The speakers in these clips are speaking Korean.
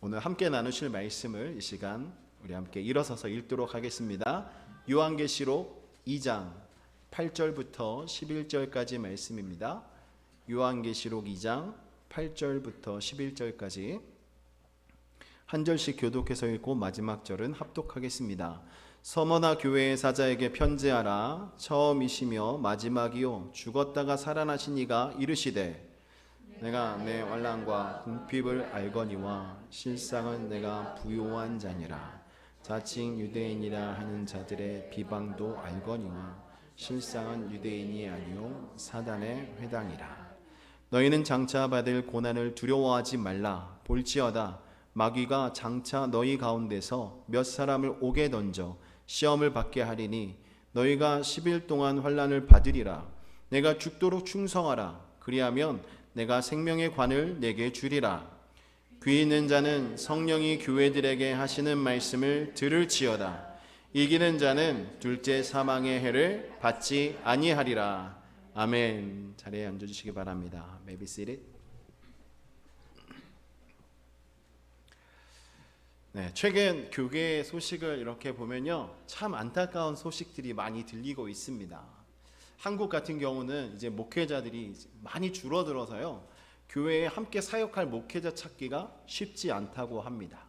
오늘 함께 나누실 말씀을 이 시간 우리 함께 일어서서 읽도록 하겠습니다. 요한계시록 2장 8절부터 11절까지 말씀입니다. 요한계시록 2장 8절부터 11절까지 한 절씩 교독해서 읽고 마지막 절은 합독하겠습니다. 서머나 교회의 사자에게 편지하라. 처음이시며 마지막이요 죽었다가 살아나신 이가 이르시되 내가 내 환난과 궁핍을 알거니와 실상은 내가 부요한 자니라. 자칭 유대인이라 하는 자들의 비방도 알거니와 실상은 유대인이 아니요 사단의 회당이라. 너희는 장차 받을 고난을 두려워하지 말라. 볼지어다 마귀가 장차 너희 가운데서 몇 사람을 옥에 던져 시험을 받게 하리니 너희가 10일 동안 환난을 받으리라. 내가 죽도록 충성하라. 그리하면 내가 생명의 관을 내게 주리라. 귀 있는 자는 성령이 교회들에게 하시는 말씀을 들을지어다. 이기는 자는 둘째 사망의 해를 받지 아니하리라. 아멘. 자리에 앉아주시기 바랍니다. May be seated. 네, 최근 교회 소식을 이렇게 보면요, 참 안타까운 소식들이 많이 들리고 있습니다. 한국 같은 경우는 이제 목회자들이 많이 줄어들어서요, 교회에 함께 사역할 목회자 찾기가 쉽지 않다고 합니다.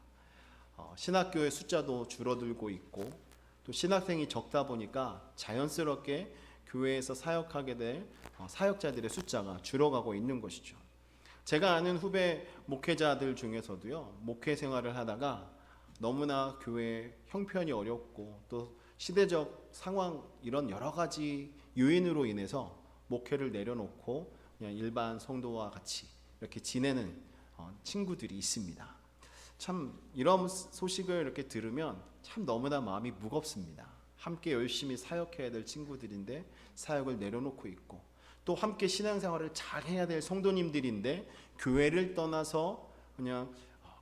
신학교의 숫자도 줄어들고 있고 또 신학생이 적다 보니까 자연스럽게 교회에서 사역하게 될 사역자들의 숫자가 줄어가고 있는 것이죠. 제가 아는 후배 목회자들 중에서도요, 목회 생활을 하다가 너무나 교회 형편이 어렵고 또 시대적 상황 이런 여러 가지 요인으로 인해서 목회를 내려놓고 그냥 일반 성도와 같이 이렇게 지내는 친구들이 있습니다. 참 이런 소식을 이렇게 들으면 참 너무나 마음이 무겁습니다. 함께 열심히 사역해야 될 친구들인데 사역을 내려놓고 있고 또 함께 신앙생활을 잘 해야 될 성도님들인데 교회를 떠나서 그냥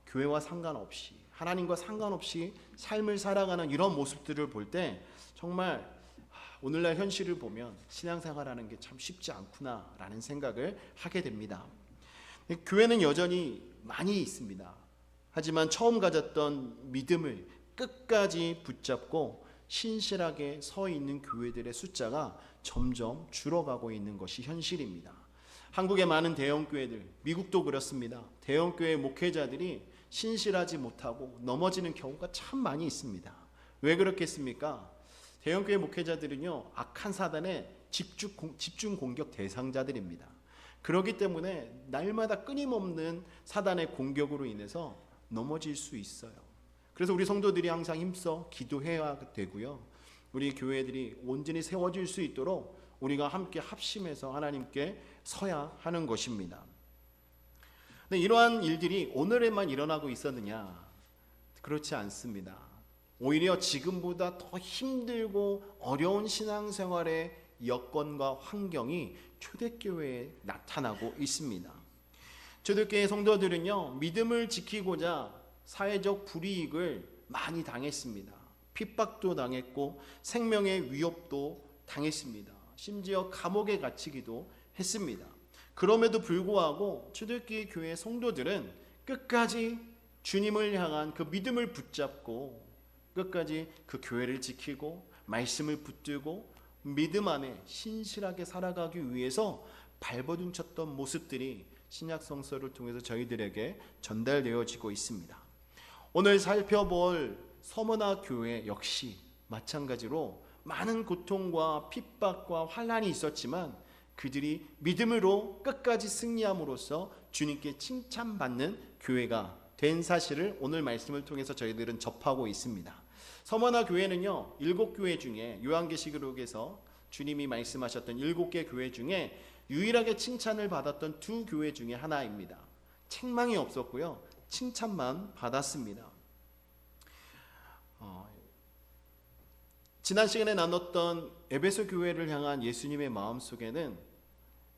교회와 상관없이 하나님과 상관없이 삶을 살아가는 이런 모습들을 볼 때 정말 오늘날 현실을 보면 신앙생활하는 게 참 쉽지 않구나라는 생각을 하게 됩니다. 교회는 여전히 많이 있습니다. 하지만 처음 가졌던 믿음을 끝까지 붙잡고 신실하게 서 있는 교회들의 숫자가 점점 줄어가고 있는 것이 현실입니다. 한국의 많은 대형교회들, 미국도 그렇습니다. 대형교회 목회자들이 신실하지 못하고 넘어지는 경우가 참 많이 있습니다. 왜 그렇겠습니까? 대형교회 목회자들은요, 악한 사단의 집중 공격 대상자들입니다. 그렇기 때문에 날마다 끊임없는 사단의 공격으로 인해서 넘어질 수 있어요. 그래서 우리 성도들이 항상 힘써 기도해야 되고요, 우리 교회들이 온전히 세워질 수 있도록 우리가 함께 합심해서 하나님께 서야 하는 것입니다. 근데 이러한 일들이 오늘에만 일어나고 있었느냐? 그렇지 않습니다. 오히려 지금보다 더 힘들고 어려운 신앙생활의 여건과 환경이 초대교회에 나타나고 있습니다. 초대교회 성도들은요, 믿음을 지키고자 사회적 불이익을 많이 당했습니다. 핍박도 당했고 생명의 위협도 당했습니다. 심지어 감옥에 갇히기도 했습니다. 그럼에도 불구하고 초대교회 교회 성도들은 끝까지 주님을 향한 그 믿음을 붙잡고 끝까지 그 교회를 지키고 말씀을 붙들고 믿음 안에 신실하게 살아가기 위해서 발버둥쳤던 모습들이 신약 성서를 통해서 저희들에게 전달되어지고 있습니다. 오늘 살펴볼 서머나 교회 역시 마찬가지로 많은 고통과 핍박과 환난이 있었지만 그들이 믿음으로 끝까지 승리함으로써 주님께 칭찬받는 교회가 된 사실을 오늘 말씀을 통해서 저희들은 접하고 있습니다. 서머나 교회는요, 7교회 중에 요한계시록에서 주님이 말씀하셨던 7개 교회 중에 유일하게 칭찬을 받았던 2교회 중에 하나입니다. 책망이 없었고요, 칭찬만 받았습니다. 지난 시간에 나눴던 에베소 교회를 향한 예수님의 마음속에는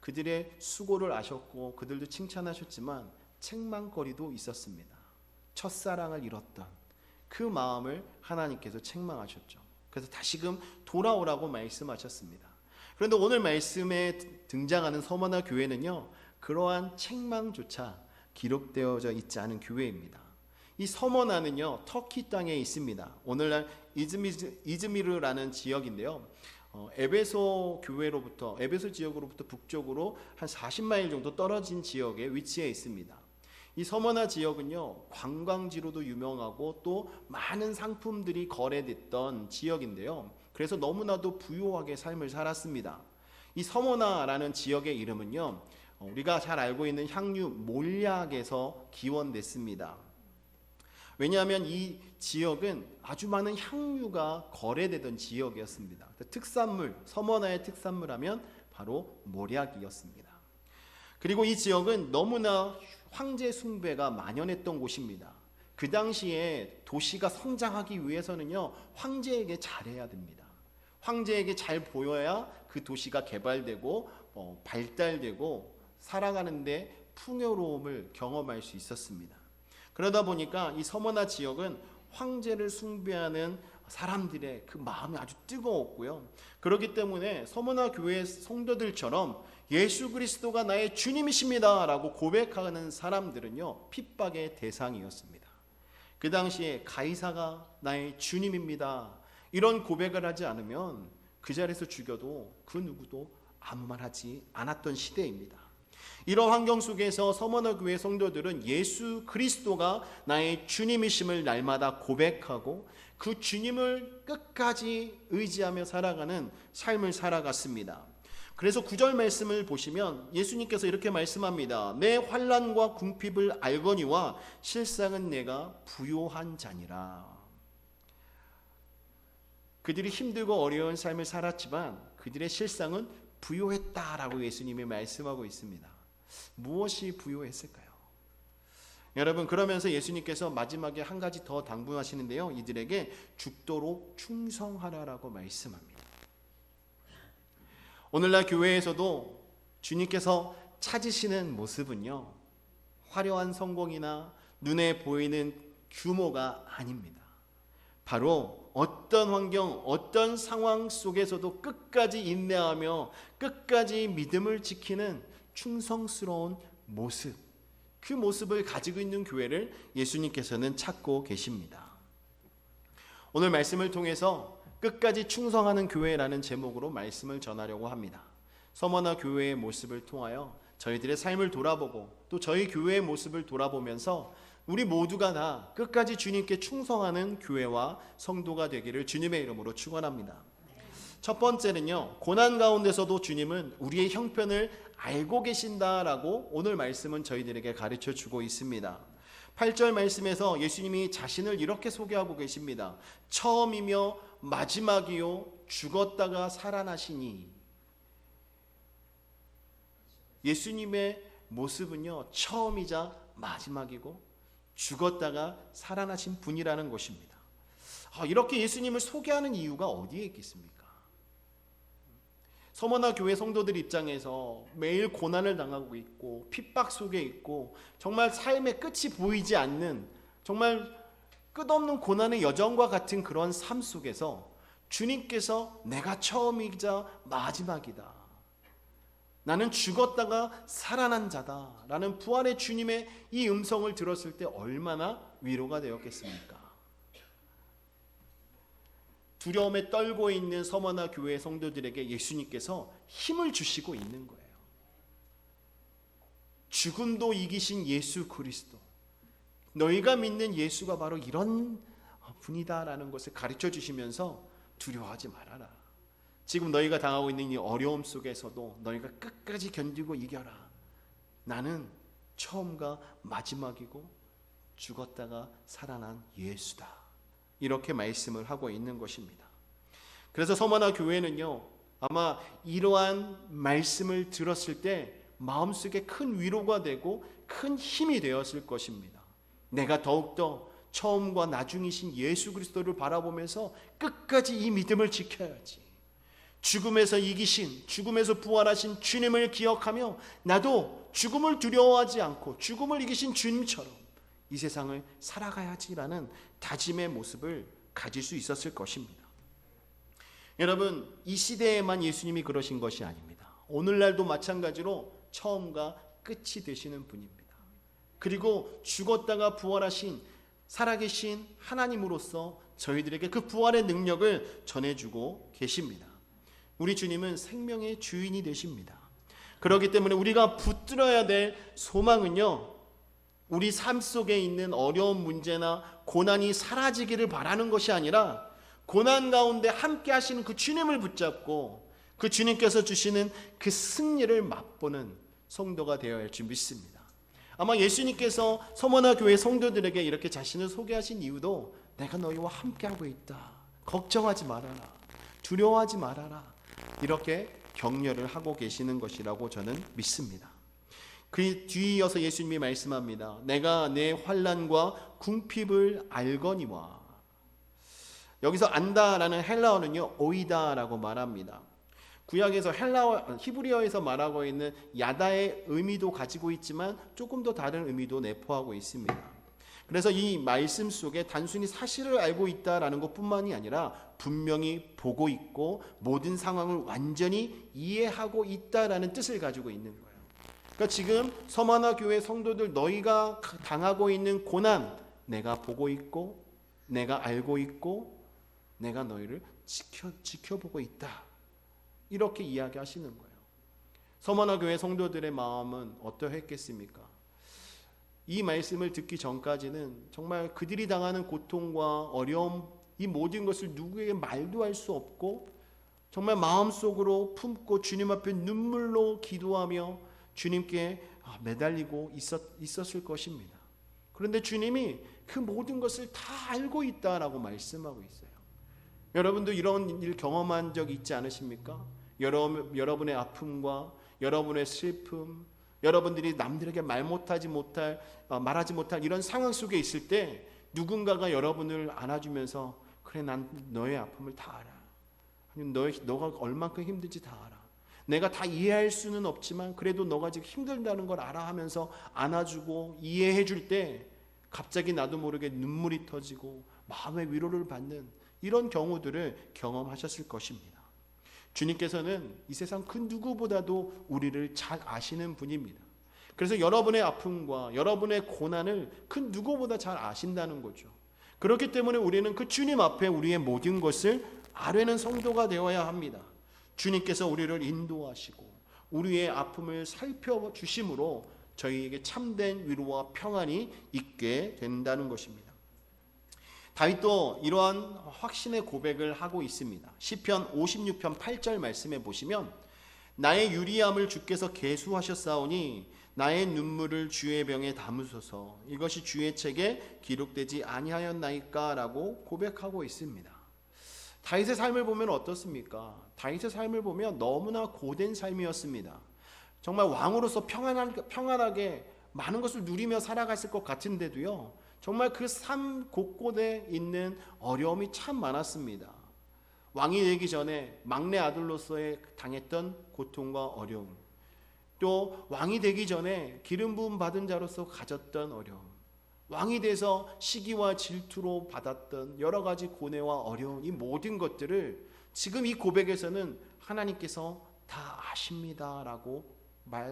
그들의 수고를 아셨고 그들도 칭찬하셨지만 책망거리도 있었습니다. 첫사랑을 잃었던 그 마음을 하나님께서 책망하셨죠. 그래서 다시금 돌아오라고 말씀하셨습니다. 그런데 오늘 말씀에 등장하는 서머나 교회는요, 그러한 책망조차 기록되어져 있지 않은 교회입니다. 이 서머나는요 터키 땅에 있습니다. 오늘날 이즈미르라는 지역인데요. 에베소 지역으로부터 북쪽으로 한 40마일 정도 떨어진 지역에 위치해 있습니다. 이 서머나 지역은요 관광지로도 유명하고 또 많은 상품들이 거래됐던 지역인데요. 그래서 너무나도 부유하게 삶을 살았습니다. 이 서머나라는 지역의 이름은요 우리가 잘 알고 있는 향유 몰약에서 기원됐습니다. 왜냐하면 이 지역은 아주 많은 향유가 거래되던 지역이었습니다. 특산물, 서머나의 특산물 하면 바로 몰약이었습니다. 그리고 이 지역은 너무나 황제 숭배가 만연했던 곳입니다. 그 당시에 도시가 성장하기 위해서는요 황제에게 잘해야 됩니다. 황제에게 잘 보여야 그 도시가 개발되고 발달되고 살아가는데 풍요로움을 경험할 수 있었습니다. 그러다 보니까 이 서머나 지역은 황제를 숭배하는 사람들의 그 마음이 아주 뜨거웠고요. 그렇기 때문에 서머나 교회 성도들처럼 예수 그리스도가 나의 주님이십니다 라고 고백하는 사람들은요 핍박의 대상이었습니다. 그 당시에 가이사가 나의 주님입니다 이런 고백을 하지 않으면 그 자리에서 죽여도 그 누구도 아무 말 하지 않았던 시대입니다. 이런 환경 속에서 서머나 교회 성도들은 예수 그리스도가 나의 주님이심을 날마다 고백하고 그 주님을 끝까지 의지하며 살아가는 삶을 살아갔습니다. 그래서 9절 말씀을 보시면 예수님께서 이렇게 말씀합니다. 내 환난과 궁핍을 알거니와 실상은 내가 부요한 자니라. 그들이 힘들고 어려운 삶을 살았지만 그들의 실상은 부요했다라고 예수님이 말씀하고 있습니다. 무엇이 부요했을까요? 여러분 그러면서 예수님께서 마지막에 한 가지 더 당부하시는데요. 이들에게 죽도록 충성하라라고 말씀합니다. 오늘날 교회에서도 주님께서 찾으시는 모습은요 화려한 성공이나 눈에 보이는 규모가 아닙니다. 바로 어떤 환경, 어떤 상황 속에서도 끝까지 인내하며 끝까지 믿음을 지키는 충성스러운 모습, 그 모습을 가지고 있는 교회를 예수님께서는 찾고 계십니다. 오늘 말씀을 통해서 끝까지 충성하는 교회라는 제목으로 말씀을 전하려고 합니다. 서머나 교회의 모습을 통하여 저희들의 삶을 돌아보고 또 저희 교회의 모습을 돌아보면서 우리 모두가 다 끝까지 주님께 충성하는 교회와 성도가 되기를 주님의 이름으로 축원합니다. 첫 번째는요, 고난 가운데서도 주님은 우리의 형편을 알고 계신다라고 오늘 말씀은 저희들에게 가르쳐 주고 있습니다. 8절 말씀에서 예수님이 자신을 이렇게 소개하고 계십니다. 처음이며 마지막이요 죽었다가 살아나시니. 예수님의 모습은요 처음이자 마지막이고 죽었다가 살아나신 분이라는 것입니다. 이렇게 예수님을 소개하는 이유가 어디에 있겠습니까? 서머나 교회 성도들 입장에서 매일 고난을 당하고 있고 핍박 속에 있고 정말 삶의 끝이 보이지 않는 정말 끝없는 고난의 여정과 같은 그런 삶 속에서 주님께서 내가 처음이자 마지막이다, 나는 죽었다가 살아난 자다 라는 부활의 주님의 이 음성을 들었을 때 얼마나 위로가 되었겠습니까? 두려움에 떨고 있는 서머나 교회 성도들에게 예수님께서 힘을 주시고 있는 거예요. 죽음도 이기신 예수 그리스도, 너희가 믿는 예수가 바로 이런 분이다라는 것을 가르쳐 주시면서 두려워하지 말아라. 지금 너희가 당하고 있는 이 어려움 속에서도 너희가 끝까지 견디고 이겨라. 나는 처음과 마지막이고 죽었다가 살아난 예수다. 이렇게 말씀을 하고 있는 것입니다. 그래서 서머나 교회는요, 아마 이러한 말씀을 들었을 때 마음속에 큰 위로가 되고 큰 힘이 되었을 것입니다. 내가 더욱더 처음과 나중이신 예수 그리스도를 바라보면서 끝까지 이 믿음을 지켜야지. 죽음에서 이기신, 죽음에서 부활하신 주님을 기억하며 나도 죽음을 두려워하지 않고 죽음을 이기신 주님처럼 이 세상을 살아가야지라는 다짐의 모습을 가질 수 있었을 것입니다. 여러분, 이 시대에만 예수님이 그러신 것이 아닙니다. 오늘날도 마찬가지로 처음과 끝이 되시는 분입니다. 그리고 죽었다가 부활하신 살아계신 하나님으로서 저희들에게 그 부활의 능력을 전해주고 계십니다. 우리 주님은 생명의 주인이 되십니다. 그렇기 때문에 우리가 붙들어야 될 소망은요, 우리 삶 속에 있는 어려운 문제나 고난이 사라지기를 바라는 것이 아니라 고난 가운데 함께 하시는 그 주님을 붙잡고 그 주님께서 주시는 그 승리를 맛보는 성도가 되어야 할 줄 믿습니다. 아마 예수님께서 서머나 교회 성도들에게 이렇게 자신을 소개하신 이유도 내가 너희와 함께하고 있다, 걱정하지 말아라, 두려워하지 말아라, 이렇게 격려를 하고 계시는 것이라고 저는 믿습니다. 그 뒤이어서 예수님이 말씀합니다. 내가 내 환난과 궁핍을 알거니와. 여기서 안다라는 헬라어는요, 오이다라고 말합니다. 구약에서 히브리어에서 말하고 있는 야다의 의미도 가지고 있지만 조금 더 다른 의미도 내포하고 있습니다. 그래서 이 말씀 속에 단순히 사실을 알고 있다라는 것뿐만이 아니라 분명히 보고 있고 모든 상황을 완전히 이해하고 있다라는 뜻을 가지고 있는 거예요. 그러니까 지금 서머나 교회 성도들, 너희가 당하고 있는 고난 내가 보고 있고 내가 알고 있고 내가 너희를 지켜보고 있다, 이렇게 이야기하시는 거예요. 서머나 교회 성도들의 마음은 어떠했겠습니까? 이 말씀을 듣기 전까지는 정말 그들이 당하는 고통과 어려움, 이 모든 것을 누구에게 말도 할 수 없고 정말 마음속으로 품고 주님 앞에 눈물로 기도하며 주님께 매달리고 있었을 것입니다. 그런데 주님이 그 모든 것을 다 알고 있다라고 말씀하고 있어요. 여러분도 이런 일 경험한 적 있지 않으십니까? 여러분의 아픔과 여러분의 슬픔, 여러분들이 남들에게 말하지 못할 이런 상황 속에 있을 때 누군가가 여러분을 안아주면서 그래, 난 너의 아픔을 다 알아. 아니면 너가 얼만큼 힘든지 다 알아. 내가 다 이해할 수는 없지만 그래도 너가 지금 힘들다는 걸 알아 하면서 안아주고 이해해 줄 때 갑자기 나도 모르게 눈물이 터지고 마음의 위로를 받는 이런 경우들을 경험하셨을 것입니다. 주님께서는 이 세상 그 누구보다도 우리를 잘 아시는 분입니다. 그래서 여러분의 아픔과 여러분의 고난을 그 누구보다 잘 아신다는 거죠. 그렇기 때문에 우리는 그 주님 앞에 우리의 모든 것을 아뢰는 성도가 되어야 합니다. 주님께서 우리를 인도하시고 우리의 아픔을 살펴주심으로 저희에게 참된 위로와 평안이 있게 된다는 것입니다. 다윗도 이러한 확신의 고백을 하고 있습니다. 시편 56편 8절 말씀에 보시면 나의 유리함을 주께서 계수하셨사오니 나의 눈물을 주의 병에 담으소서, 이것이 주의 책에 기록되지 아니하였나이까 라고 고백하고 있습니다. 다윗의 삶을 보면 어떻습니까? 다윗의 삶을 보면 너무나 고된 삶이었습니다. 정말 왕으로서 평안하게 많은 것을 누리며 살아갔을 것 같은데도요, 정말 그 삶 곳곳에 있는 어려움이 참 많았습니다. 왕이 되기 전에 막내 아들로서의 당했던 고통과 어려움, 또 왕이 되기 전에 기름 부음 받은 자로서 가졌던 어려움, 왕이 돼서 시기와 질투로 받았던 여러 가지 고뇌와 어려움, 이 모든 것들을 지금 이 고백에서는 하나님께서 다 아십니다라고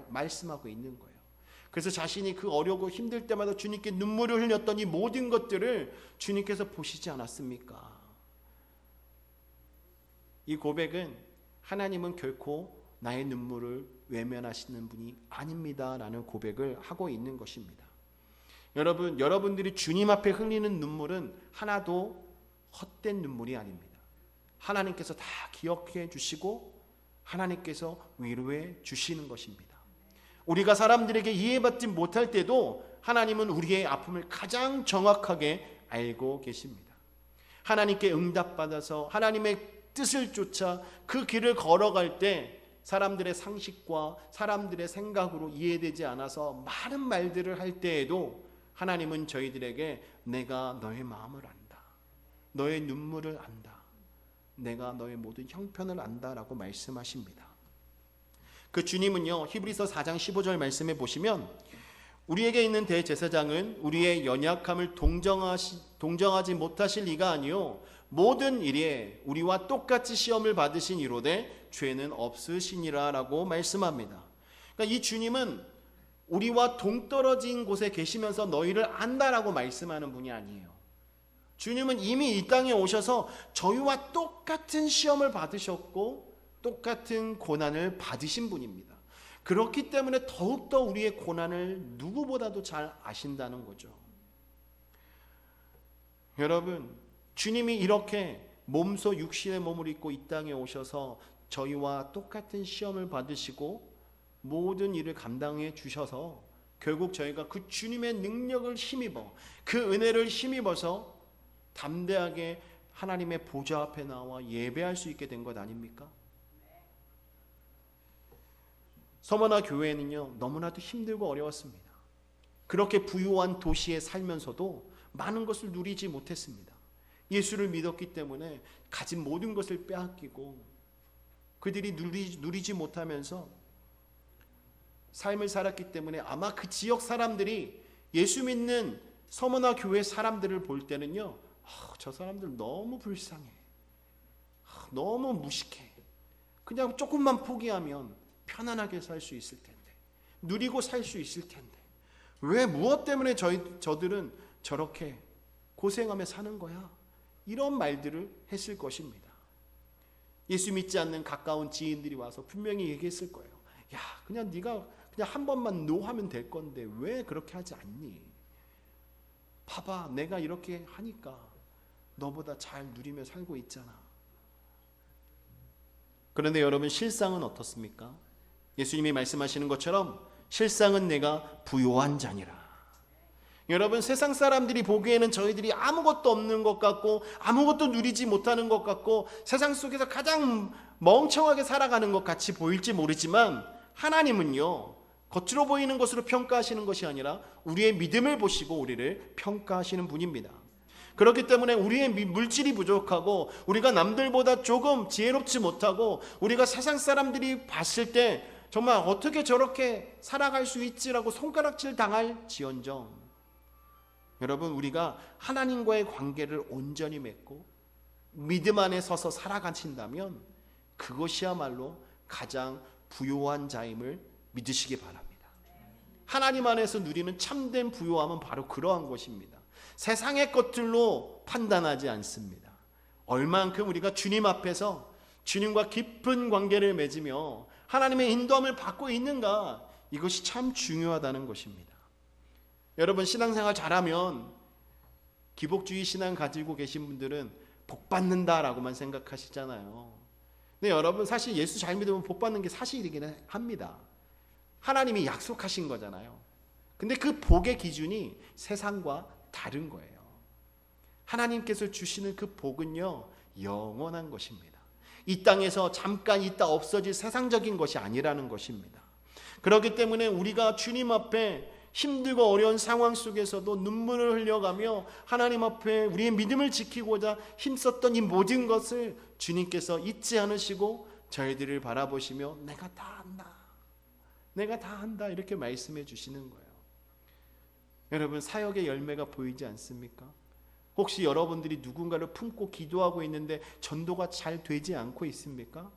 말씀하고 있는 거예요. 그래서 자신이 그 어려고 힘들 때마다 주님께 눈물을 흘렸던 이 모든 것들을 주님께서 보시지 않았습니까? 이 고백은 하나님은 결코 나의 눈물을 외면하시는 분이 아닙니다 라는 고백을 하고 있는 것입니다. 여러분들이 주님 앞에 흘리는 눈물은 하나도 헛된 눈물이 아닙니다. 하나님께서 다 기억해 주시고 하나님께서 위로해 주시는 것입니다. 우리가 사람들에게 이해받지 못할 때도 하나님은 우리의 아픔을 가장 정확하게 알고 계십니다. 하나님께 응답받아서 하나님의 뜻을 쫓아 그 길을 걸어갈 때 사람들의 상식과 사람들의 생각으로 이해되지 않아서 많은 말들을 할 때에도 하나님은 저희들에게 내가 너의 마음을 안다, 너의 눈물을 안다, 내가 너의 모든 형편을 안다라고 말씀하십니다. 그 주님은요, 히브리서 4장 15절 말씀에 보시면 우리에게 있는 대제사장은 우리의 연약함을 동정하지 못하실 이가 아니요 모든 일에 우리와 똑같이 시험을 받으신 이로되 죄는 없으시니라 라고 말씀합니다. 그러니까 이 주님은 우리와 동떨어진 곳에 계시면서 너희를 안다라고 말씀하는 분이 아니에요. 주님은 이미 이 땅에 오셔서 저희와 똑같은 시험을 받으셨고 똑같은 고난을 받으신 분입니다. 그렇기 때문에 더욱더 우리의 고난을 누구보다도 잘 아신다는 거죠. 여러분, 주님이 이렇게 몸소 육신의 몸을 입고 이 땅에 오셔서 저희와 똑같은 시험을 받으시고 모든 일을 감당해 주셔서 결국 저희가 그 주님의 능력을 힘입어, 그 은혜를 힘입어서 담대하게 하나님의 보좌 앞에 나와 예배할 수 있게 된 것 아닙니까? 서머나 교회는요, 너무나도 힘들고 어려웠습니다. 그렇게 부유한 도시에 살면서도 많은 것을 누리지 못했습니다. 예수를 믿었기 때문에 가진 모든 것을 빼앗기고 그들이 누리지 못하면서 삶을 살았기 때문에 아마 그 지역 사람들이 예수 믿는 서머나 교회 사람들을 볼 때는요, 저 사람들 너무 불쌍해, 너무 무식해, 그냥 조금만 포기하면 편안하게 살 수 있을 텐데, 누리고 살 수 있을 텐데, 왜 무엇 때문에 저들은 저렇게 고생하며 사는 거야? 이런 말들을 했을 것입니다. 예수 믿지 않는 가까운 지인들이 와서 분명히 얘기했을 거예요. 야, 그냥 네가 그냥 한 번만 노하면 될 건데 왜 그렇게 하지 않니? 봐봐, 내가 이렇게 하니까 너보다 잘 누리며 살고 있잖아. 그런데 여러분, 실상은 어떻습니까? 예수님이 말씀하시는 것처럼 실상은 내가 부요한 자니라. 여러분, 세상 사람들이 보기에는 저희들이 아무것도 없는 것 같고 아무것도 누리지 못하는 것 같고 세상 속에서 가장 멍청하게 살아가는 것 같이 보일지 모르지만 하나님은요, 겉으로 보이는 것으로 평가하시는 것이 아니라 우리의 믿음을 보시고 우리를 평가하시는 분입니다. 그렇기 때문에 우리의 물질이 부족하고 우리가 남들보다 조금 지혜롭지 못하고 우리가 세상 사람들이 봤을 때 정말 어떻게 저렇게 살아갈 수 있지라고 손가락질 당할 지언정, 여러분, 우리가 하나님과의 관계를 온전히 맺고 믿음 안에 서서 살아가신다면 그것이야말로 가장 부요한 자임을 믿으시기 바랍니다. 하나님 안에서 누리는 참된 부요함은 바로 그러한 것입니다. 세상의 것들로 판단하지 않습니다. 얼만큼 우리가 주님 앞에서 주님과 깊은 관계를 맺으며 하나님의 인도함을 받고 있는가, 이것이 참 중요하다는 것입니다. 여러분, 신앙생활 잘하면, 기복주의 신앙 가지고 계신 분들은 복 받는다라고만 생각하시잖아요. 근데 여러분, 사실 예수 잘 믿으면 복 받는 게 사실이긴 합니다. 하나님이 약속하신 거잖아요. 근데 그 복의 기준이 세상과 다른 거예요. 하나님께서 주시는 그 복은요, 영원한 것입니다. 이 땅에서 잠깐 있다 없어질 세상적인 것이 아니라는 것입니다. 그렇기 때문에 우리가 주님 앞에 힘들고 어려운 상황 속에서도 눈물을 흘려가며 하나님 앞에 우리의 믿음을 지키고자 힘썼던 이 모든 것을 주님께서 잊지 않으시고 저희들을 바라보시며 내가 다 한다, 내가 다 한다, 이렇게 말씀해 주시는 거예요. 여러분, 사역의 열매가 보이지 않습니까? 혹시 여러분들이 누군가를 품고 기도하고 있는데 전도가 잘 되지 않고 있습니까?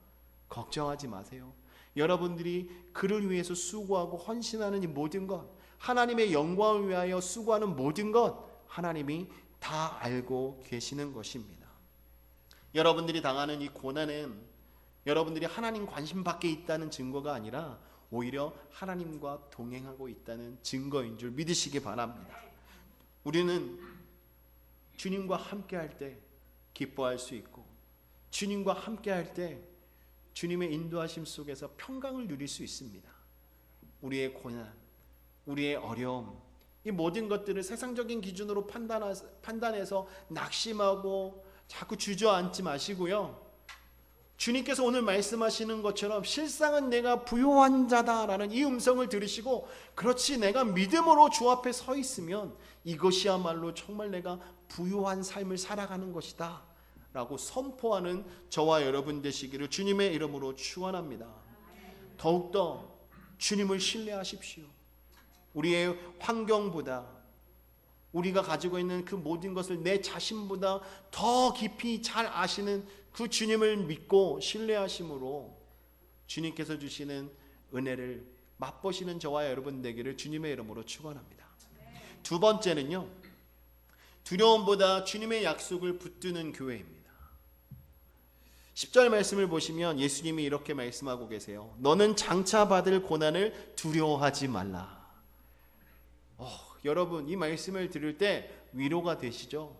걱정하지 마세요. 여러분들이 그를 위해서 수고하고 헌신하는 이 모든 것, 하나님의 영광을 위하여 수고하는 모든 것, 하나님이 다 알고 계시는 것입니다. 여러분들이 당하는 이 고난은 여러분들이 하나님 관심 밖에 있다는 증거가 아니라 오히려 하나님과 동행하고 있다는 증거인 줄 믿으시기 바랍니다. 우리는 주님과 함께 할 때 기뻐할 수 있고 주님과 함께 할 때 주님의 인도하심 속에서 평강을 누릴 수 있습니다. 우리의 고난, 우리의 어려움, 이 모든 것들을 세상적인 기준으로 판단해서 낙심하고 자꾸 주저앉지 마시고요, 주님께서 오늘 말씀하시는 것처럼 실상은 내가 부요한 자다라는 이 음성을 들으시고, 그렇지, 내가 믿음으로 주 앞에 서 있으면 이것이야말로 정말 내가 부요한 삶을 살아가는 것이다 라고 선포하는 저와 여러분 되시기를 주님의 이름으로 축원합니다. 더욱더 주님을 신뢰하십시오. 우리의 환경보다, 우리가 가지고 있는 그 모든 것을 내 자신보다 더 깊이 잘 아시는 그 주님을 믿고 신뢰하심으로 주님께서 주시는 은혜를 맛보시는 저와 여러분 되기를 주님의 이름으로 축원합니다. 두 번째는요, 두려움보다 주님의 약속을 붙드는 교회입니다. 10절 말씀을 보시면 예수님이 이렇게 말씀하고 계세요. 너는 장차 받을 고난을 두려워하지 말라. 여러분, 이 말씀을 들을 때 위로가 되시죠?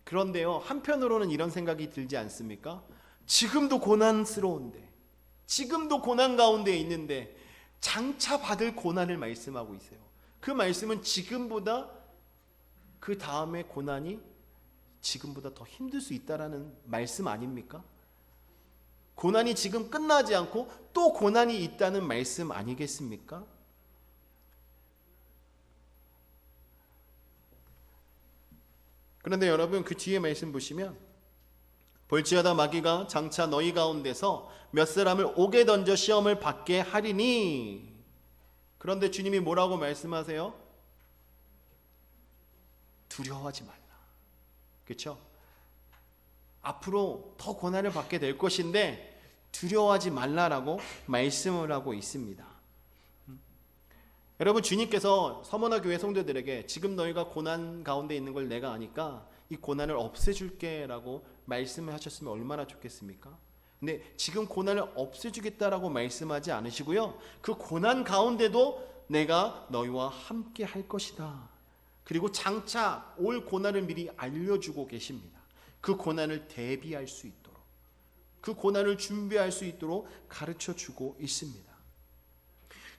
그런데요, 한편으로는 이런 생각이 들지 않습니까? 지금도 고난스러운데, 지금도 고난 가운데 있는데 장차 받을 고난을 말씀하고 있어요. 그 말씀은 지금보다 그 다음에 고난이 지금보다 더 힘들 수 있다라는 말씀 아닙니까? 고난이 지금 끝나지 않고 또 고난이 있다는 말씀 아니겠습니까? 그런데 여러분, 그 뒤에 말씀 보시면 볼지어다 마귀가 장차 너희 가운데서 몇 사람을 옥에 던져 시험을 받게 하리니. 그런데 주님이 뭐라고 말씀하세요? 두려워하지 말라. 그렇죠? 앞으로 더 고난을 받게 될 것인데 두려워하지 말라라고 말씀을 하고 있습니다. 여러분, 주님께서 서머나 교회 성도들에게 지금 너희가 고난 가운데 있는 걸 내가 아니까 이 고난을 없애줄게 라고 말씀을 하셨으면 얼마나 좋겠습니까? 근데 지금 고난을 없애주겠다라고 말씀하지 않으시고요, 그 고난 가운데도 내가 너희와 함께 할 것이다. 그리고 장차 올 고난을 미리 알려주고 계십니다. 그 고난을 대비할 수 있도록, 그 고난을 준비할 수 있도록 가르쳐주고 있습니다.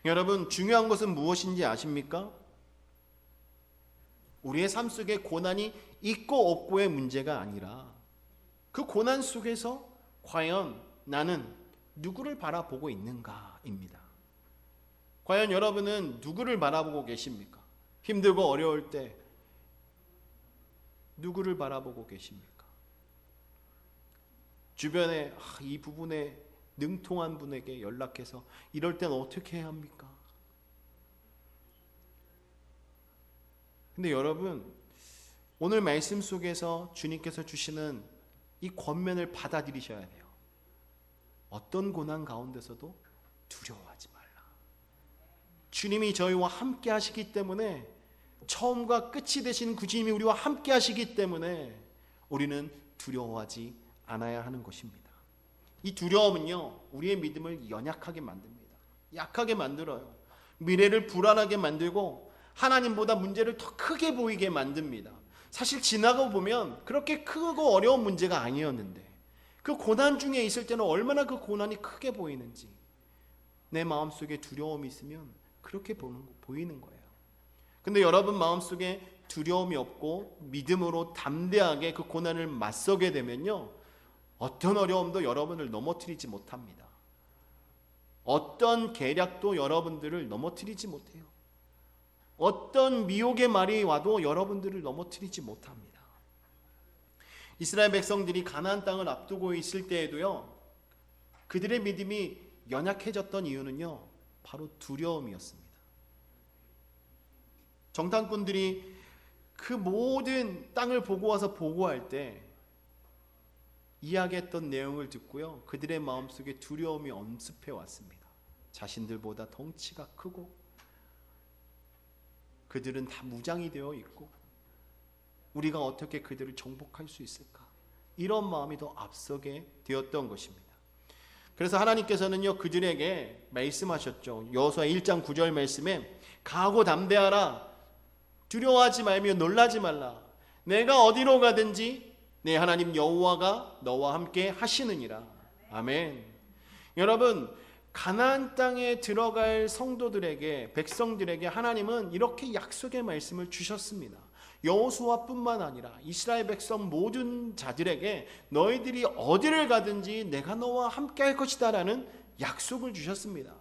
여러분, 중요한 것은 무엇인지 아십니까? 우리의 삶 속에 고난이 있고 없고의 문제가 아니라 그 고난 속에서 과연 나는 누구를 바라보고 있는가입니다. 과연 여러분은 누구를 바라보고 계십니까? 힘들고 어려울 때 누구를 바라보고 계십니까? 주변에 이 부분에 능통한 분에게 연락해서 이럴 땐 어떻게 해야 합니까? 근데 여러분, 오늘 말씀 속에서 주님께서 주시는 이 권면을 받아들이셔야 돼요. 어떤 고난 가운데서도 두려워하지 말라. 주님이 저희와 함께 하시기 때문에, 처음과 끝이 되신 그 주님이 우리와 함께 하시기 때문에 우리는 두려워하지 않아야 하는 것입니다. 이 두려움은요, 우리의 믿음을 연약하게 만듭니다. 약하게 만들어요. 미래를 불안하게 만들고 하나님보다 문제를 더 크게 보이게 만듭니다. 사실 지나고 보면 그렇게 크고 어려운 문제가 아니었는데 그 고난 중에 있을 때는 얼마나 그 고난이 크게 보이는지, 내 마음속에 두려움이 있으면 그렇게 보이는 거예요. 근데 여러분 마음속에 두려움이 없고 믿음으로 담대하게 그 고난을 맞서게 되면요, 어떤 어려움도 여러분을 넘어뜨리지 못합니다. 어떤 계략도 여러분들을 넘어뜨리지 못해요. 어떤 미혹의 말이 와도 여러분들을 넘어뜨리지 못합니다. 이스라엘 백성들이 가나안 땅을 앞두고 있을 때에도요, 그들의 믿음이 연약해졌던 이유는요, 바로 두려움이었습니다. 정탐꾼들이 그 모든 땅을 보고 와서 보고할 때 이야기했던 내용을 듣고요, 그들의 마음속에 두려움이 엄습해 왔습니다. 자신들보다 덩치가 크고 그들은 다 무장이 되어 있고 우리가 어떻게 그들을 정복할 수 있을까, 이런 마음이 더 앞서게 되었던 것입니다. 그래서 하나님께서는요, 그들에게 말씀하셨죠. 여호수아 1장 9절 말씀에 강하고 담대하라, 두려워하지 말며 놀라지 말라, 내가 어디로 가든지 내 하나님 여호와가 너와 함께 하시느니라. 아멘. 여러분, 가나안 땅에 들어갈 성도들에게, 백성들에게 하나님은 이렇게 약속의 말씀을 주셨습니다. 여호수아뿐만 아니라 이스라엘 백성 모든 자들에게 너희들이 어디를 가든지 내가 너와 함께 할 것이다 라는 약속을 주셨습니다.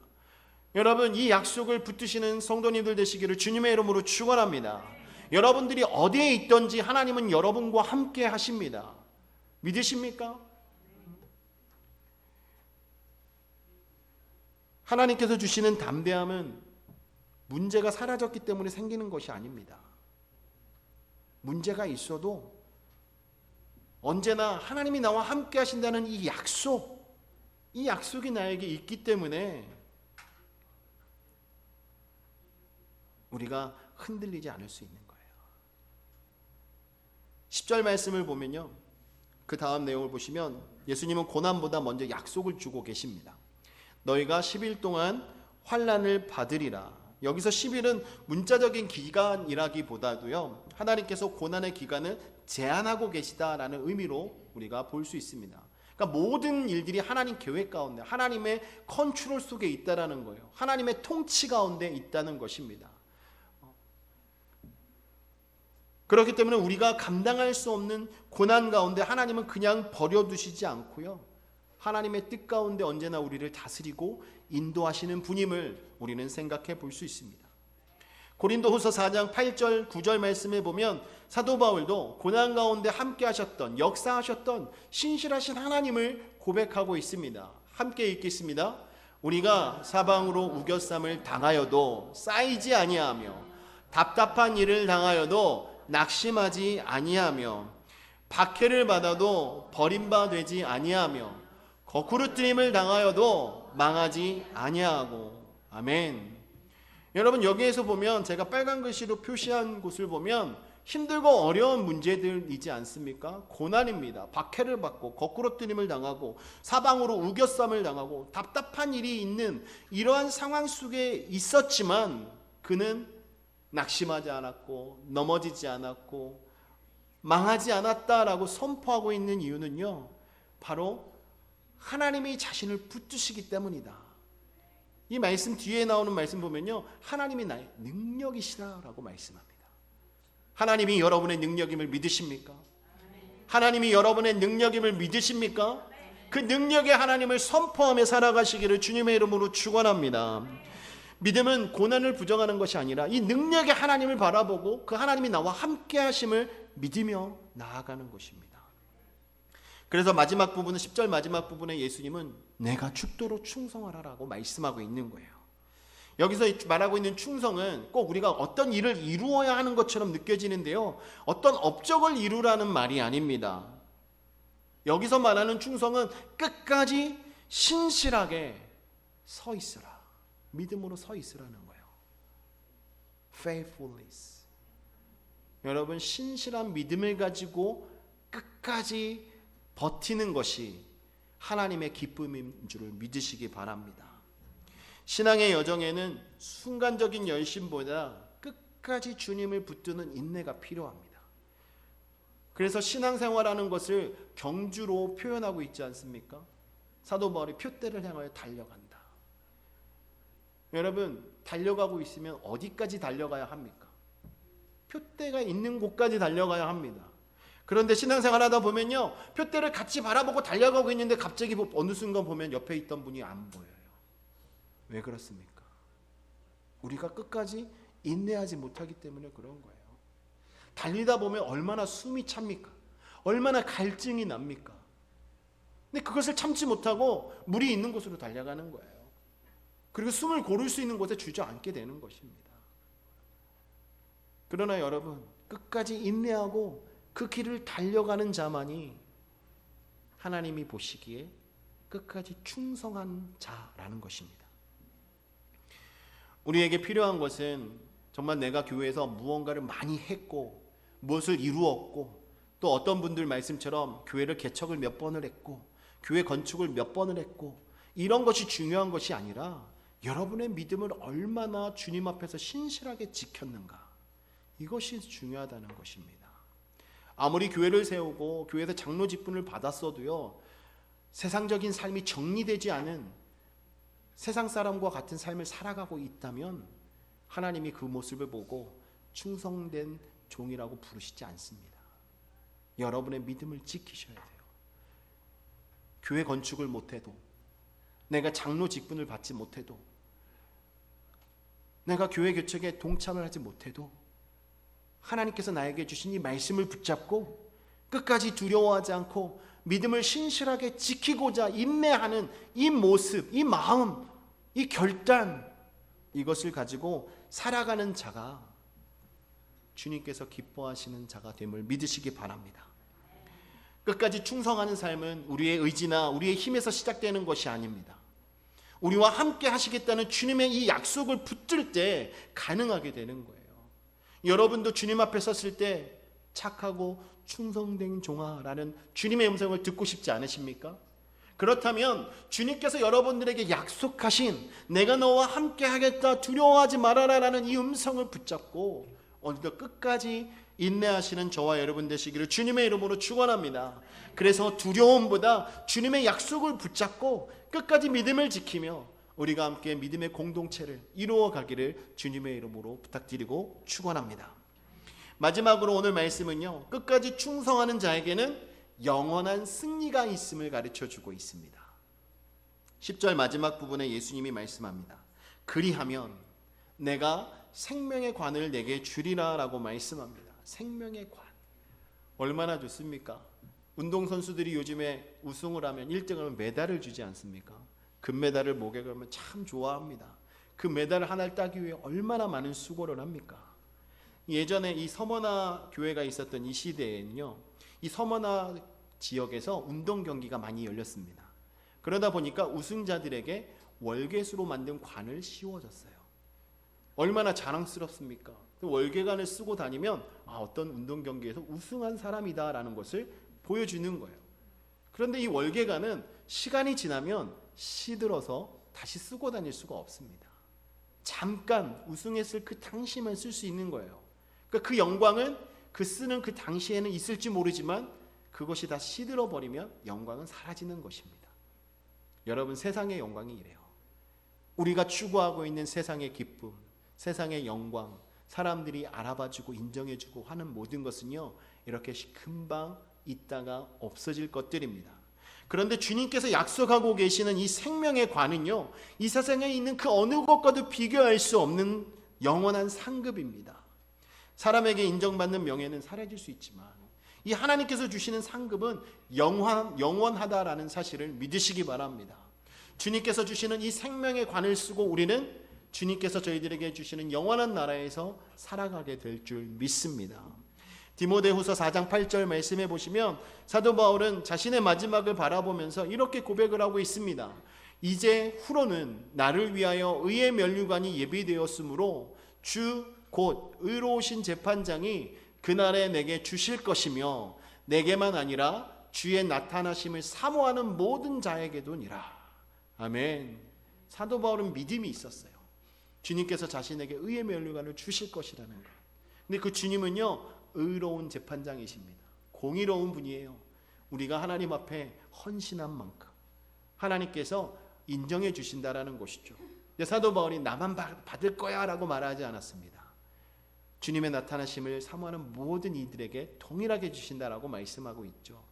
여러분, 이 약속을 붙드시는 성도님들 되시기를 주님의 이름으로 축원합니다. 여러분들이 어디에 있든지 하나님은 여러분과 함께 하십니다. 믿으십니까? 하나님께서 주시는 담대함은 문제가 사라졌기 때문에 생기는 것이 아닙니다. 문제가 있어도 언제나 하나님이 나와 함께 하신다는 이 약속이 나에게 있기 때문에 우리가 흔들리지 않을 수 있는 거예요. 10절 말씀을 보면요, 그 다음 내용을 보시면 예수님은 고난보다 먼저 약속을 주고 계십니다. 너희가 10일 동안 환난을 받으리라. 여기서 10일은 문자적인 기간이라기보다도요, 하나님께서 고난의 기간을 제한하고 계시다라는 의미로 우리가 볼 수 있습니다. 그러니까 모든 일들이 하나님 계획 가운데, 하나님의 컨트롤 속에 있다라는 거예요. 하나님의 통치 가운데 있다는 것입니다. 그렇기 때문에 우리가 감당할 수 없는 고난 가운데 하나님은 그냥 버려두시지 않고요, 하나님의 뜻 가운데 언제나 우리를 다스리고 인도하시는 분임을 우리는 생각해 볼 수 있습니다. 고린도후서 4장 8절 9절 말씀에 보면 사도 바울도 고난 가운데 함께 하셨던, 역사하셨던 신실하신 하나님을 고백하고 있습니다. 함께 읽겠습니다. 우리가 사방으로 우겨쌈을 당하여도 쌓이지 아니하며 답답한 일을 당하여도 낙심하지 아니하며 박해를 받아도 버림받지 아니하며 거꾸로 뜨임을 당하여도 망하지 아니하고. 아멘. 여러분, 여기에서 보면 제가 빨간 글씨로 표시한 곳을 보면 힘들고 어려운 문제들이지 않습니까? 고난입니다. 박해를 받고 거꾸로 뜨임을 당하고 사방으로 우겨쌈을 당하고 답답한 일이 있는 이러한 상황 속에 있었지만 그는 낙심하지 않았고 넘어지지 않았고 망하지 않았다라고 선포하고 있는 이유는요, 바로 하나님이 자신을 붙드시기 때문이다. 이 말씀 뒤에 나오는 말씀 보면요, 하나님이 나의 능력이시다라고 말씀합니다. 하나님이 여러분의 능력임을 믿으십니까? 하나님이 여러분의 능력임을 믿으십니까? 그 능력의 하나님을 선포하며 살아가시기를 주님의 이름으로 축원합니다. 믿음은 고난을 부정하는 것이 아니라 이 능력의 하나님을 바라보고 그 하나님이 나와 함께 하심을 믿으며 나아가는 것입니다. 그래서 마지막 부분은 10절 마지막 부분에 예수님은 내가 죽도록 충성하라라고 말씀하고 있는 거예요. 여기서 말하고 있는 충성은 꼭 우리가 어떤 일을 이루어야 하는 것처럼 느껴지는데요, 어떤 업적을 이루라는 말이 아닙니다. 여기서 말하는 충성은 끝까지 신실하게 서 있으라, 믿음으로 서 있으라는 거예요. faithfulness. 여러분, 신실한 믿음을 가지고 끝까지 버티는 것이 하나님의 기쁨인 줄을 믿으시기 바랍니다. 신앙의 여정에는 순간적인 열심보다 끝까지 주님을 붙드는 인내가 필요합니다. 그래서 신앙생활하는 것을 경주로 표현하고 있지 않습니까? 사도 바울이 표대를 향하여 달려간다. 여러분, 달려가고 있으면 어디까지 달려가야 합니까? 표대가 있는 곳까지 달려가야 합니다. 그런데 신앙생활 하다 보면요, 표대를 같이 바라보고 달려가고 있는데 갑자기 어느 순간 보면 옆에 있던 분이 안 보여요. 왜 그렇습니까? 우리가 끝까지 인내하지 못하기 때문에 그런 거예요. 달리다 보면 얼마나 숨이 찹니까? 얼마나 갈증이 납니까? 근데 그것을 참지 못하고 물이 있는 곳으로 달려가는 거예요. 그리고 숨을 고를 수 있는 곳에 주저앉게 되는 것입니다. 그러나 여러분, 끝까지 인내하고 그 길을 달려가는 자만이 하나님이 보시기에 끝까지 충성한 자라는 것입니다. 우리에게 필요한 것은 정말 내가 교회에서 무언가를 많이 했고 무엇을 이루었고 또 어떤 분들 말씀처럼 교회를 개척을 몇 번을 했고 교회 건축을 몇 번을 했고 이런 것이 중요한 것이 아니라 여러분의 믿음을 얼마나 주님 앞에서 신실하게 지켰는가, 이것이 중요하다는 것입니다. 아무리 교회를 세우고 교회에서 장로 직분을 받았어도요, 세상적인 삶이 정리되지 않은 세상 사람과 같은 삶을 살아가고 있다면 하나님이 그 모습을 보고 충성된 종이라고 부르시지 않습니다. 여러분의 믿음을 지키셔야 돼요. 교회 건축을 못해도, 내가 장로 직분을 받지 못해도, 내가 교회 개척에 동참을 하지 못해도 하나님께서 나에게 주신 이 말씀을 붙잡고 끝까지 두려워하지 않고 믿음을 신실하게 지키고자 인내하는 이 모습, 이 마음, 이 결단, 이것을 가지고 살아가는 자가 주님께서 기뻐하시는 자가 됨을 믿으시기 바랍니다. 끝까지 충성하는 삶은 우리의 의지나 우리의 힘에서 시작되는 것이 아닙니다. 우리와 함께 하시겠다는 주님의 이 약속을 붙들 때 가능하게 되는 거예요. 여러분도 주님 앞에 섰을 때 착하고 충성된 종아라는 주님의 음성을 듣고 싶지 않으십니까? 그렇다면 주님께서 여러분들에게 약속하신 내가 너와 함께 하겠다, 두려워하지 말아라라는 이 음성을 붙잡고 오늘도 끝까지 인내하시는 저와 여러분 되시기를 주님의 이름으로 축원합니다. 그래서 두려움보다 주님의 약속을 붙잡고 끝까지 믿음을 지키며 우리가 함께 믿음의 공동체를 이루어 가기를 주님의 이름으로 부탁드리고 축원합니다. 마지막으로 오늘 말씀은요, 끝까지 충성하는 자에게는 영원한 승리가 있음을 가르쳐주고 있습니다. 10절 마지막 부분에 예수님이 말씀합니다. 그리하면 내가 생명의 관을 내게 주리라 라고 말씀합니다. 생명의 관, 얼마나 좋습니까? 운동선수들이 요즘에 우승을 하면 1등을 하면 메달을 주지 않습니까? 금메달을 목에 걸면 참 좋아합니다. 그 메달을 하나를 따기 위해 얼마나 많은 수고를 합니까? 예전에 이 서머나 교회가 있었던 이 시대에는요, 이 서머나 지역에서 운동 경기가 많이 열렸습니다. 그러다 보니까 우승자들에게 월계수로 만든 관을 씌워줬어요. 얼마나 자랑스럽습니까? 그 월계관을 쓰고 다니면 어떤 운동 경기에서 우승한 사람이다라는 것을 보여주는 거예요. 그런데 이 월계관은 시간이 지나면 시들어서 다시 쓰고 다닐 수가 없습니다. 잠깐 우승했을 그 당시만 쓸 수 있는 거예요. 그러니까 그 영광은 그 쓰는 그 당시에는 있을지 모르지만 그것이 다 시들어 버리면 영광은 사라지는 것입니다. 여러분, 세상의 영광이 이래요. 우리가 추구하고 있는 세상의 기쁨, 세상의 영광, 사람들이 알아봐주고 인정해주고 하는 모든 것은요, 이렇게 금방 있다가 없어질 것들입니다. 그런데 주님께서 약속하고 계시는 이 생명의 관은요, 이 세상에 있는 그 어느 것과도 비교할 수 없는 영원한 상급입니다. 사람에게 인정받는 명예는 사라질 수 있지만 이 하나님께서 주시는 상급은 영원하다라는 사실을 믿으시기 바랍니다. 주님께서 주시는 이 생명의 관을 쓰고 우리는 주님께서 저희들에게 주시는 영원한 나라에서 살아가게 될 줄 믿습니다. 디모데후서 4장 8절 말씀해 보시면 사도 바울은 자신의 마지막을 바라보면서 이렇게 고백을 하고 있습니다. 이제 후로는 나를 위하여 의의 면류관이 예비되었으므로 주 곧 의로우신 재판장이 그날에 내게 주실 것이며 내게만 아니라 주의 나타나심을 사모하는 모든 자에게도니라. 아멘. 사도 바울은 믿음이 있었어요. 주님께서 자신에게 의의 면류관을 주실 것이라는 것. 근데 그 주님은요, 의로운 재판장이십니다. 공의로운 분이에요. 우리가 하나님 앞에 헌신한 만큼 하나님께서 인정해 주신다라는 것이죠. 사도 바울이 나만 받을 거야 라고 말하지 않았습니다. 주님의 나타나심을 사모하는 모든 이들에게 동일하게 주신다라고 말씀하고 있죠.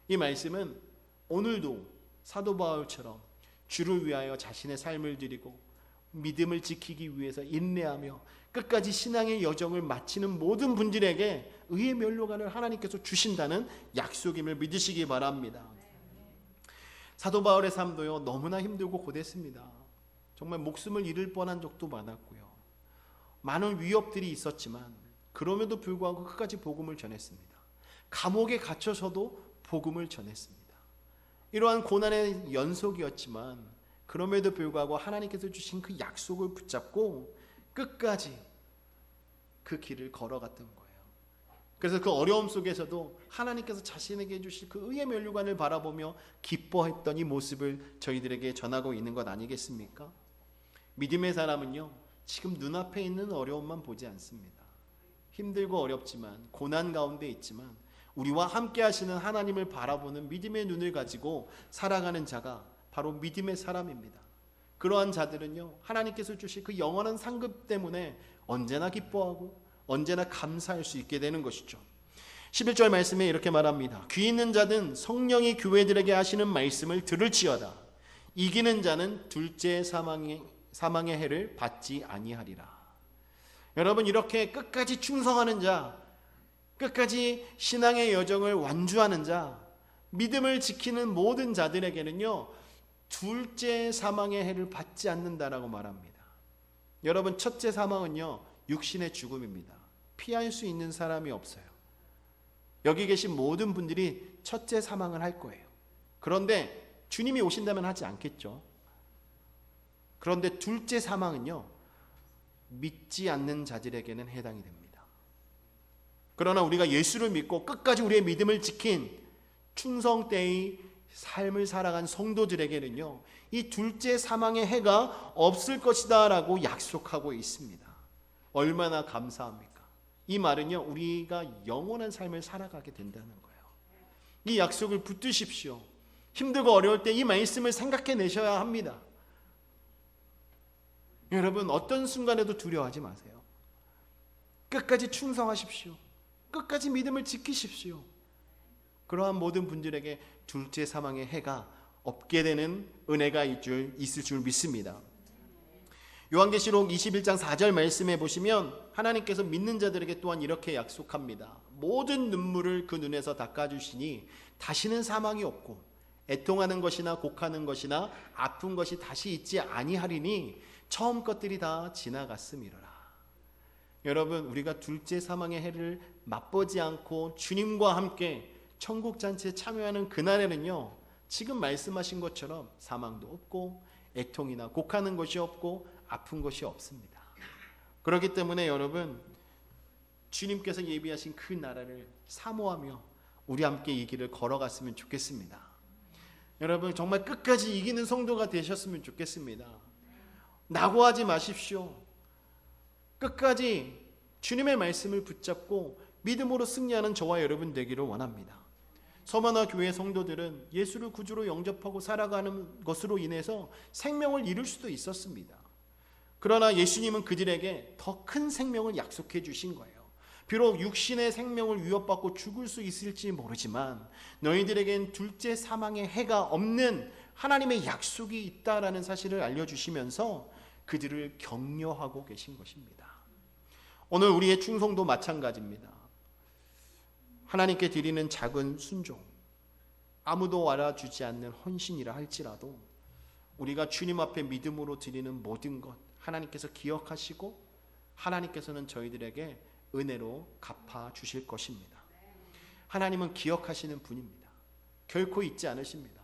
이 말씀은 오늘도 사도 바울처럼 주를 위하여 자신의 삶을 드리고 믿음을 지키기 위해서 인내하며 끝까지 신앙의 여정을 마치는 모든 분들에게 의의 면류관을 하나님께서 주신다는 약속임을 믿으시기 바랍니다. 사도 바울의 삶도요, 너무나 힘들고 고됐습니다. 정말 목숨을 잃을 뻔한 적도 많았고요. 많은 위협들이 있었지만 그럼에도 불구하고 끝까지 복음을 전했습니다. 감옥에 갇혀서도 복음을 전했습니다. 이러한 고난의 연속이었지만 그럼에도 불구하고 하나님께서 주신 그 약속을 붙잡고 끝까지 그 길을 걸어갔던 거예요. 그래서 그 어려움 속에서도 하나님께서 자신에게 주실 그 의의 면류관을 바라보며 기뻐했던 이 모습을 저희들에게 전하고 있는 것 아니겠습니까? 믿음의 사람은요, 지금 눈앞에 있는 어려움만 보지 않습니다. 힘들고 어렵지만 고난 가운데 있지만 우리와 함께 하시는 하나님을 바라보는 믿음의 눈을 가지고 살아가는 자가 바로 믿음의 사람입니다. 그러한 자들은요, 하나님께서 주실 그 영원한 상급 때문에 언제나 기뻐하고 언제나 감사할 수 있게 되는 것이죠. 11절 말씀에 이렇게 말합니다. 귀 있는 자는 성령이 교회들에게 하시는 말씀을 들을지어다. 이기는 자는 둘째 사망의 해를 받지 아니하리라. 여러분, 이렇게 끝까지 충성하는 자, 끝까지 신앙의 여정을 완주하는 자, 믿음을 지키는 모든 자들에게는요, 둘째 사망의 해를 받지 않는다라고 말합니다. 여러분, 첫째 사망은요, 육신의 죽음입니다. 피할 수 있는 사람이 없어요. 여기 계신 모든 분들이 첫째 사망을 할 거예요. 그런데 주님이 오신다면 하지 않겠죠. 그런데 둘째 사망은요, 믿지 않는 자들에게는 해당이 됩니다. 그러나 우리가 예수를 믿고 끝까지 우리의 믿음을 지킨 충성되의 삶을 살아간 성도들에게는요, 이 둘째 사망의 해가 없을 것이다 라고 약속하고 있습니다. 얼마나 감사합니까? 이 말은요, 우리가 영원한 삶을 살아가게 된다는 거예요. 이 약속을 붙드십시오. 힘들고 어려울 때 이 말씀을 생각해내셔야 합니다. 여러분, 어떤 순간에도 두려워하지 마세요. 끝까지 충성하십시오. 끝까지 믿음을 지키십시오. 그러한 모든 분들에게 둘째 사망의 해가 없게 되는 은혜가 있을 줄 믿습니다. 요한계시록 21장 4절 말씀에 보시면 하나님께서 믿는 자들에게 또한 이렇게 약속합니다. 모든 눈물을 그 눈에서 닦아주시니 다시는 사망이 없고 애통하는 것이나 곡하는 것이나 아픈 것이 다시 있지 아니하리니 처음 것들이 다 지나갔음이로라. 여러분, 우리가 둘째 사망의 해를 맛보지 않고 주님과 함께 천국 잔치에 참여하는 그날에는요, 지금 말씀하신 것처럼 사망도 없고 애통이나 곡하는 것이 없고 아픈 것이 없습니다. 그렇기 때문에 여러분, 주님께서 예비하신 그 나라를 사모하며 우리 함께 이 길을 걸어갔으면 좋겠습니다. 여러분, 정말 끝까지 이기는 성도가 되셨으면 좋겠습니다. 낙오하지 마십시오. 끝까지 주님의 말씀을 붙잡고 믿음으로 승리하는 저와 여러분 되기를 원합니다. 서머나 교회 성도들은 예수를 구주로 영접하고 살아가는 것으로 인해서 생명을 잃을 수도 있었습니다. 그러나 예수님은 그들에게 더 큰 생명을 약속해 주신 거예요. 비록 육신의 생명을 위협받고 죽을 수 있을지 모르지만 너희들에겐 둘째 사망의 해가 없는 하나님의 약속이 있다라는 사실을 알려주시면서 그들을 격려하고 계신 것입니다. 오늘 우리의 충성도 마찬가지입니다. 하나님께 드리는 작은 순종, 아무도 알아주지 않는 헌신이라 할지라도 우리가 주님 앞에 믿음으로 드리는 모든 것 하나님께서 기억하시고 하나님께서는 저희들에게 은혜로 갚아주실 것입니다. 하나님은 기억하시는 분입니다. 결코 잊지 않으십니다.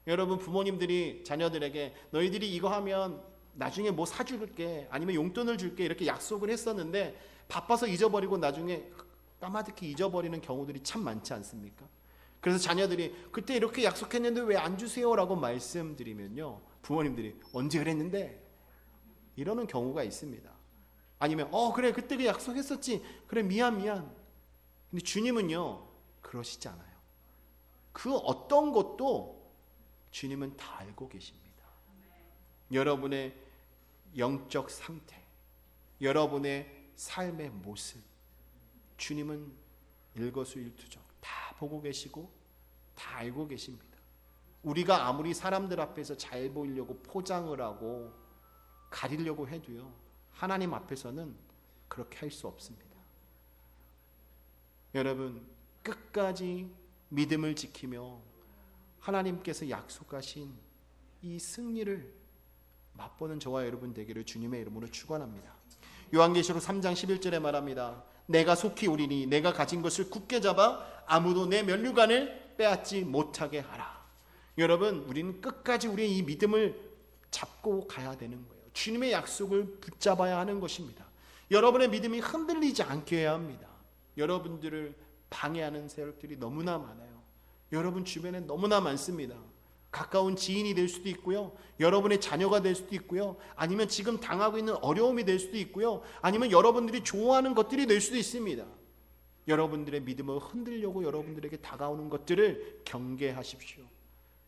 여러분, 부모님들이 자녀들에게 너희들이 이거 하면 나중에 뭐 사줄게, 아니면 용돈을 줄게, 이렇게 약속을 했었는데 바빠서 잊어버리고 나중에 까마득히 잊어버리는 경우들이 참 많지 않습니까? 그래서 자녀들이 그때 이렇게 약속했는데 왜 안 주세요? 라고 말씀드리면요, 부모님들이 언제 그랬는데? 이러는 경우가 있습니다. 아니면 그래 그때 그 약속했었지, 그래 미안. 근데 주님은요 그러시지 않아요. 그 어떤 것도 주님은 다 알고 계십니다. 여러분의 영적 상태, 여러분의 삶의 모습, 주님은 일거수일투족 다 보고 계시고 다 알고 계십니다. 우리가 아무리 사람들 앞에서 잘 보이려고 포장을 하고 가리려고 해도요, 하나님 앞에서는 그렇게 할 수 없습니다. 여러분, 끝까지 믿음을 지키며 하나님께서 약속하신 이 승리를 맛보는 저와 여러분 되기를 주님의 이름으로 축원합니다. 요한계시록 3장 11절에 말합니다. 내가 속히 오리니 내가 가진 것을 굳게 잡아 아무도 내 면류관을 빼앗지 못하게 하라. 여러분, 우리는 끝까지 우리의 이 믿음을 잡고 가야 되는 거예요. 주님의 약속을 붙잡아야 하는 것입니다. 여러분의 믿음이 흔들리지 않게 해야 합니다. 여러분들을 방해하는 세력들이 너무나 많아요. 여러분 주변에 너무나 많습니다. 가까운 지인이 될 수도 있고요, 여러분의 자녀가 될 수도 있고요, 아니면 지금 당하고 있는 어려움이 될 수도 있고요, 아니면 여러분들이 좋아하는 것들이 될 수도 있습니다. 여러분들의 믿음을 흔들려고 여러분들에게 다가오는 것들을 경계하십시오.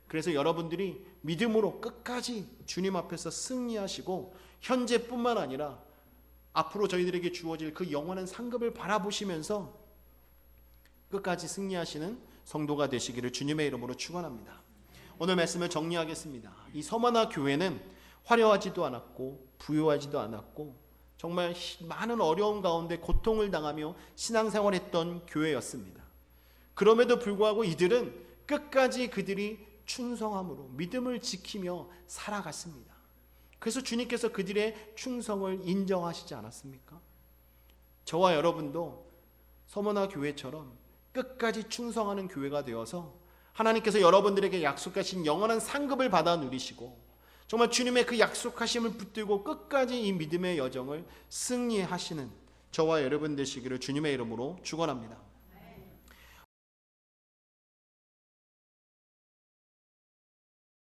그래서 여러분들이 믿음으로 끝까지 주님 앞에서 승리하시고 현재뿐만 아니라 앞으로 저희들에게 주어질 그 영원한 상급을 바라보시면서 끝까지 승리하시는 성도가 되시기를 주님의 이름으로 축원합니다. 오늘 말씀을 정리하겠습니다. 이 서머나 교회는 화려하지도 않았고 부유하지도 않았고 정말 많은 어려움 가운데 고통을 당하며 신앙생활했던 교회였습니다. 그럼에도 불구하고 이들은 끝까지 그들이 충성함으로 믿음을 지키며 살아갔습니다. 그래서 주님께서 그들의 충성을 인정하시지 않았습니까? 저와 여러분도 서머나 교회처럼 끝까지 충성하는 교회가 되어서 하나님께서 여러분들에게 약속하신 영원한 상급을 받아 누리시고 정말 주님의 그 약속하심을 붙들고 끝까지 이 믿음의 여정을 승리하시는 저와 여러분 되시기를 주님의 이름으로 축원합니다.